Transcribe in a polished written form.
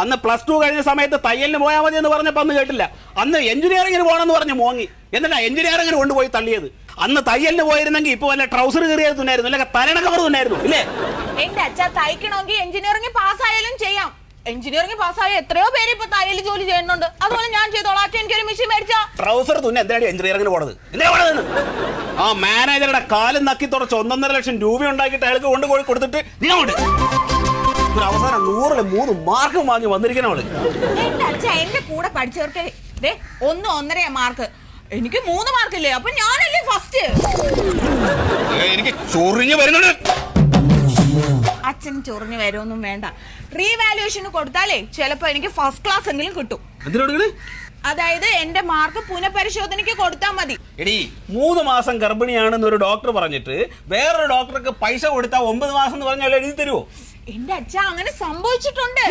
അന്ന് +2 കഴിഞ്ഞ സമയത്ത് തയ്യലിന് പോയാൽ മതി എന്ന് പറഞ്ഞപ്പോൾ അന്ന് കേട്ടില്ല. അന്ന് എഞ്ചിനീയറിംഗിന് പോകണമെന്ന് പറഞ്ഞ് മോങ്ങി. എന്നിട്ടാ എഞ്ചിനീയറിംഗിന് കൊണ്ടുപോയി തള്ളിയത്. അന്ന് തയ്യലിന് പോയിരുന്നെങ്കിൽ ഇപ്പൊ വല്ല ട്രൗസർ കയറിയത് തുന്നായിരുന്നു, അല്ലെങ്കിൽ തലണ കവർ തുന്നായിരുന്നു ഇല്ലേ? എന്റെ അച്ഛാ തയ്ക്കണമെങ്കിൽ എഞ്ചിനീയറിംഗ് പാസ്സായാലും ചെയ്യാം. എഞ്ചിനീയറിംഗ് പാസ്സായ എത്രയോ പേര് ഇപ്പൊ തയ്യൽ ജോലി ചെയ്യുന്നുണ്ട്. അതുപോലെ ഞാൻ ചെയ്തോളാം. അച്ഛൻ എനിക്കൊരു മെഷീൻ മേടിച്ചാ. ട്രൗസർ തുന്ന എന്തിനാണ് എഞ്ചിനീയറിംഗിന് പോണത്? എന്തിനാ പോണത്? ആ മാനേജറുടെ കാലും നക്കി തുടച്ച് 1.5 ലക്ഷം രൂപ ഉണ്ടാക്കിയിട്ട് അയാൾക്ക് കൊണ്ടുപോയി കൊടുത്തിട്ട് നീ അങ്ങോട്ട് ഒരു അവസാനം 100-ൽ 3 മാർക്ക് വാങ്ങി വന്നിരിക്കണവള്. എന്റെ അച്ഛ എന്റെ കൂടെ പഠിച്ചവർക്ക് 1-1.5 മാർക്ക്, എനിക്ക് 3 മാർക്കില്ലേ? അപ്പൊ ഞാനല്ലേ ഫസ്റ്റ്. എനിക്ക് ചൊറിഞ്ഞു വരുന്നുണ്ട്. അച്ഛൻ ചൊറിഞ്ഞു വരുമൊന്നും വേണ്ട. റീവാലുവേഷന് കൊടുത്താലേ ചിലപ്പോ എനിക്ക് ഫസ്റ്റ് ക്ലാസ് എങ്കിലും കിട്ടും. അതായത് എന്റെ മാർക്ക് പുനഃപരിശോധനയ്ക്ക് കൊടുത്താൽ മതി. എടി 3 മാസം ഗർഭിണിയാണെന്ന് ഒരു ഡോക്ടർ പറഞ്ഞിട്ട് വേറൊരു ഡോക്ടർക്ക് പൈസ കൊടുത്താൽ 9 മാസം എന്ന് പറഞ്ഞാൽ എഴുതി തരുമോ? എന്റെ അച്ഛ അങ്ങനെ സംഭവിച്ചിട്ടുണ്ട്.